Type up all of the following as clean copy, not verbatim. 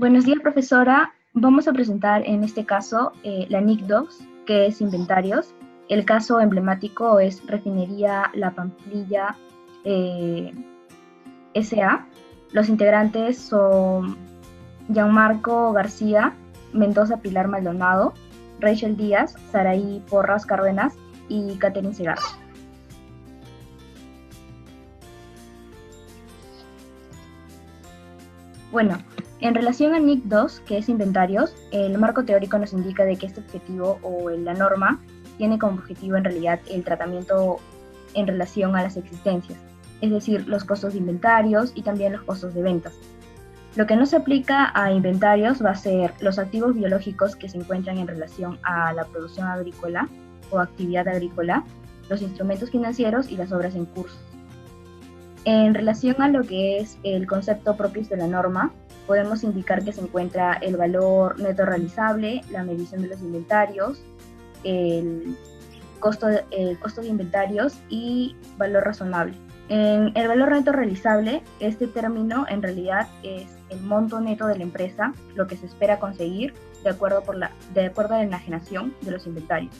Buenos días, profesora. Vamos a presentar en este caso la NIC 2, que es inventarios. El caso emblemático es Refinería La Pamplilla S.A. Los integrantes son Gianmarco García, Mendoza Pilar Maldonado, Rachel Díaz, Saraí Porras Cárdenas y Catherine Segarra. Bueno, en relación a NIC 2, que es inventarios, el marco teórico nos indica de que este objetivo o la norma tiene como objetivo en realidad el tratamiento en relación a las existencias, es decir, los costos de inventarios y también los costos de ventas. Lo que no se aplica a inventarios va a ser los activos biológicos que se encuentran en relación a la producción agrícola o actividad agrícola, los instrumentos financieros y las obras en curso. En relación a lo que es el concepto propio de la norma, podemos indicar que se encuentra el valor neto realizable, la medición de los inventarios, el costo de inventarios y valor razonable. En el valor neto realizable, este término en realidad es el monto neto de la empresa, lo que se espera conseguir de acuerdo a la enajenación de los inventarios.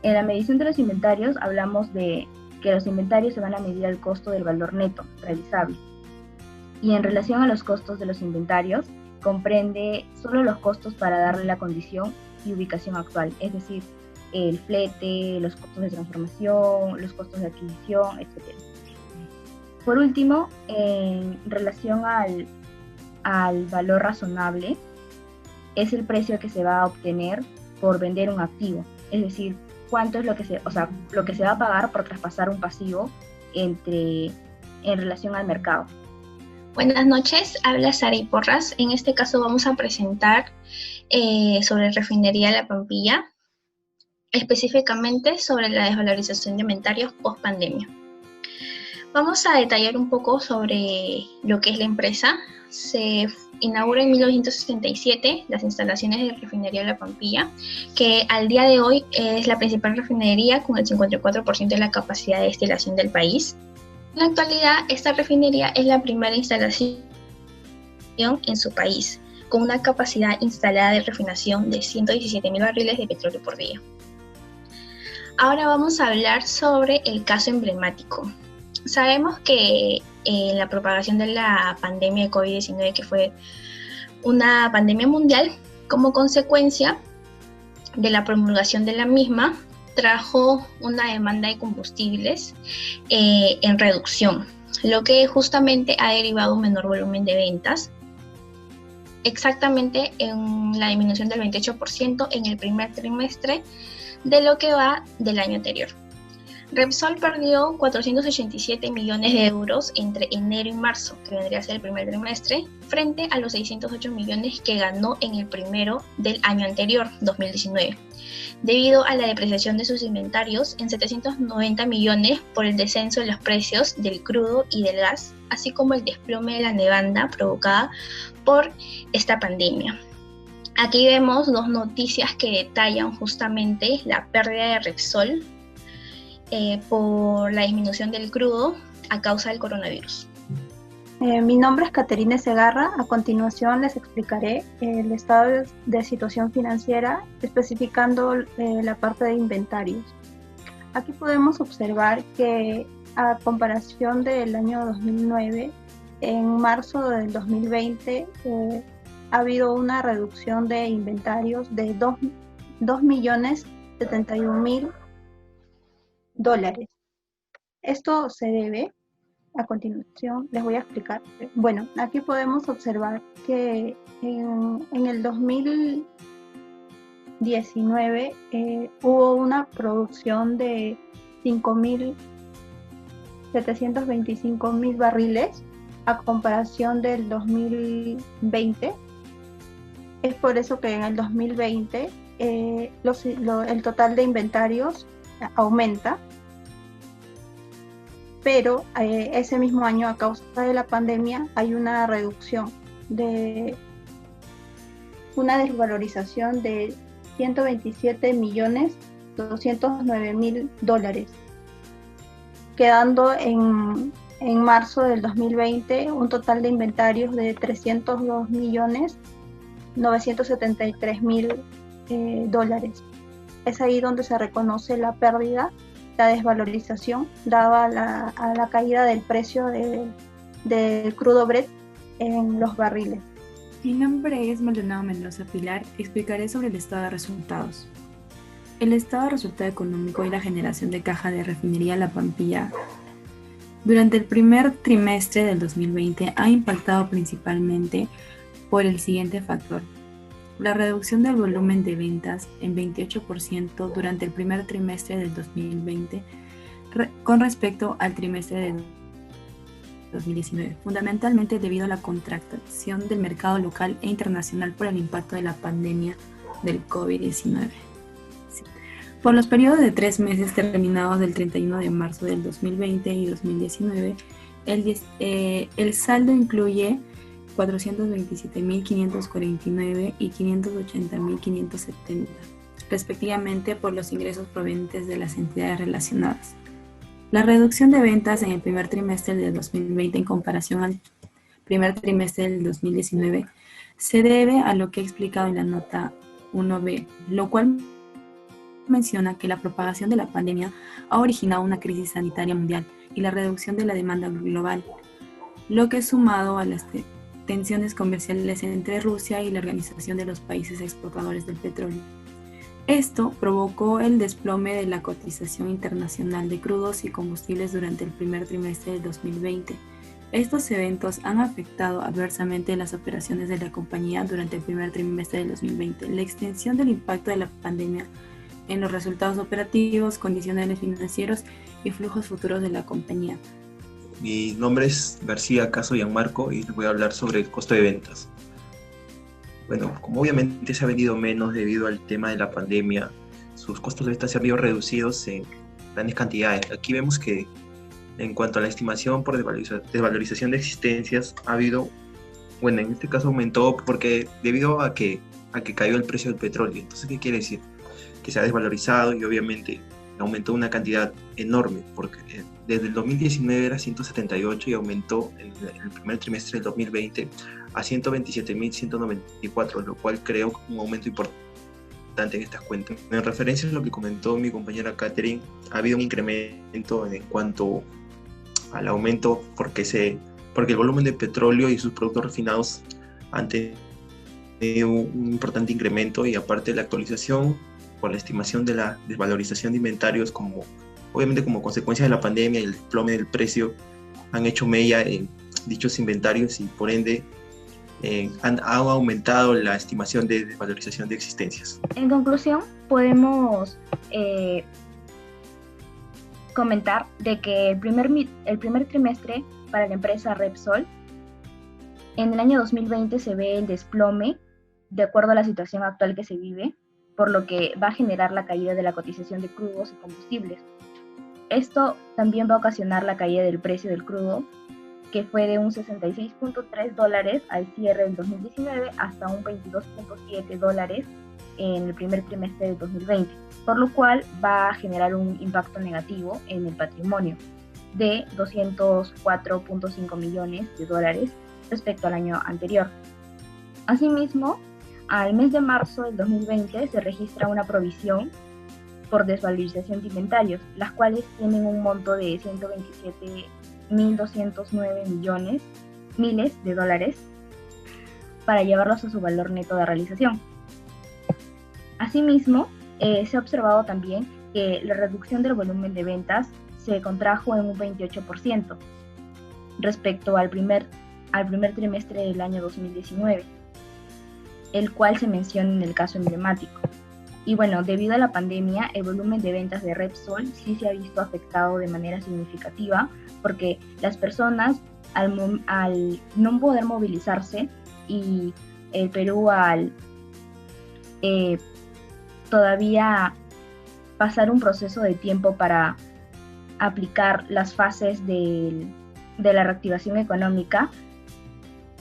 En la medición de los inventarios hablamos de que los inventarios se van a medir al costo del valor neto realizable. Y en relación a los costos de los inventarios, comprende solo los costos para darle la condición y ubicación actual, es decir, el flete, los costos de transformación, los costos de adquisición, etc. Por último, en relación al valor razonable, es el precio que se va a obtener por vender un activo, es decir, cuánto es lo que se va a pagar por traspasar un pasivo en relación al mercado. Buenas noches, habla Saraí Porras. En este caso vamos a presentar sobre Refinería La Pamplilla, específicamente sobre la desvalorización de inventarios post pandemia. Vamos a detallar un poco sobre lo que es la empresa. Se inaugura en 1967 las instalaciones de Refinería La Pamplilla, que al día de hoy es la principal refinería con el 54% de la capacidad de destilación del país. En la actualidad, esta refinería es la primera instalación en su país, con una capacidad instalada de refinación de 117.000 barriles de petróleo por día. Ahora vamos a hablar sobre el caso emblemático. Sabemos que en la propagación de la pandemia de COVID-19, que fue una pandemia mundial, como consecuencia de la promulgación de la misma, trajo una demanda de combustibles en reducción, lo que justamente ha derivado un menor volumen de ventas, exactamente en la disminución del 28% en el primer trimestre de lo que va del año anterior. Repsol perdió 487 millones de euros entre enero y marzo, que vendría a ser el primer trimestre, frente a los 608 millones que ganó en el primero del año anterior, 2019, debido a la depreciación de sus inventarios en 790 millones por el descenso de los precios del crudo y del gas, así como el desplome de la demanda provocada por esta pandemia. Aquí vemos dos noticias que detallan justamente la pérdida de Repsol por la disminución del crudo a causa del coronavirus. Mi nombre es Catherine Segarra. A continuación les explicaré el estado de situación financiera, especificando la parte de inventarios. Aquí podemos observar que a comparación del año 2009, en marzo del 2020 ha habido una reducción de inventarios de 2.071.000 dólares. Esto se debe, a continuación les voy a explicar. Bueno, aquí podemos observar que en el 2019 hubo una producción de 725.000 barriles a comparación del 2020. Es por eso que en el 2020 el total de inventarios aumenta, pero ese mismo año, a causa de la pandemia, hay una reducción de una desvalorización de 127.209.000 dólares, quedando en en marzo del 2020 un total de inventarios de 302.973.000 dólares. Es ahí donde se reconoce la pérdida, la desvalorización, dada a la caída del precio del crudo Brent en los barriles. Mi nombre es Maldonado Mendoza Pilar. Explicaré sobre el estado de resultados. El estado de resultado económico y la generación de caja de refinería La Pampilla durante el primer trimestre del 2020 ha impactado principalmente por el siguiente factor: la reducción del volumen de ventas en 28% durante el primer trimestre del 2020 con respecto al trimestre del 2019, fundamentalmente debido a la contracción del mercado local e internacional por el impacto de la pandemia del COVID-19. Por los periodos de 3 meses terminados del 31 de marzo del 2020 y 2019, el saldo incluye 427.549 y 580.570, respectivamente, por los ingresos provenientes de las entidades relacionadas. La reducción de ventas en el primer trimestre del 2020 en comparación al primer trimestre del 2019 se debe a lo que he explicado en la nota 1b, lo cual menciona que la propagación de la pandemia ha originado una crisis sanitaria mundial y la reducción de la demanda global, lo que, sumado a las tensiones comerciales entre Rusia y la Organización de los Países Exportadores del Petróleo. Esto provocó el desplome de la cotización internacional de crudos y combustibles durante el primer trimestre del 2020. Estos eventos han afectado adversamente las operaciones de la compañía durante el primer trimestre del 2020. La extensión del impacto de la pandemia en los resultados operativos, condicionales financieros y flujos futuros de la compañía. Mi nombre es García Caso Gianmarco y les voy a hablar sobre el costo de ventas. Bueno, como obviamente se ha vendido menos debido al tema de la pandemia, sus costos de ventas se han visto reducidos en grandes cantidades. Aquí vemos que en cuanto a la estimación por desvalorización de existencias, ha habido, bueno, en este caso aumentó porque debido a que cayó el precio del petróleo. Entonces, ¿qué quiere decir? Que se ha desvalorizado y obviamente aumentó una cantidad enorme, porque desde el 2019 era 178 y aumentó en el primer trimestre del 2020 a 127.194, lo cual creo un aumento importante en estas cuentas. En referencia a lo que comentó mi compañera Catherine, ha habido un incremento en cuanto al aumento porque el volumen de petróleo y sus productos refinados han tenido un importante incremento, y aparte la actualización por la estimación de la desvalorización de inventarios, obviamente como consecuencia de la pandemia y el desplome del precio, han hecho mella en dichos inventarios y por ende han aumentado la estimación de desvalorización de existencias. En conclusión, podemos comentar de que el primer trimestre para la empresa Repsol, en el año 2020 se ve el desplome de acuerdo a la situación actual que se vive, por lo que va a generar la caída de la cotización de crudos y combustibles. Esto también va a ocasionar la caída del precio del crudo, que fue de un $66.3 al cierre del 2019 hasta un $22.7 en el primer trimestre del 2020, por lo cual va a generar un impacto negativo en el patrimonio de $204.5 millones respecto al año anterior. Asimismo, al mes de marzo del 2020 se registra una provisión por desvalorización de inventarios, las cuales tienen un monto de $127.209 miles para llevarlos a su valor neto de realización. Asimismo, se ha observado también que la reducción del volumen de ventas se contrajo en un 28% respecto al primer trimestre del año 2019, el cual se menciona en el caso emblemático. Y bueno, debido a la pandemia, el volumen de ventas de Repsol sí se ha visto afectado de manera significativa, porque las personas, al no poder movilizarse, y el Perú al todavía pasar un proceso de tiempo para aplicar las fases de la reactivación económica,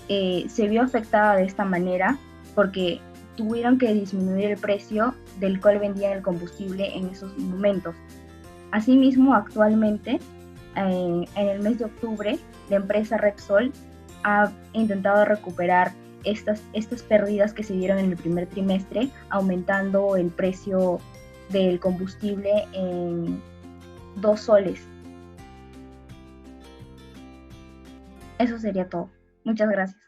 se vio afectada de esta manera porque tuvieron que disminuir el precio del cual vendían el combustible en esos momentos. Asimismo, actualmente en el mes de octubre, la empresa Repsol ha intentado recuperar estas pérdidas que se dieron en el primer trimestre, aumentando el precio del combustible en 2 soles. Eso sería todo. Muchas gracias.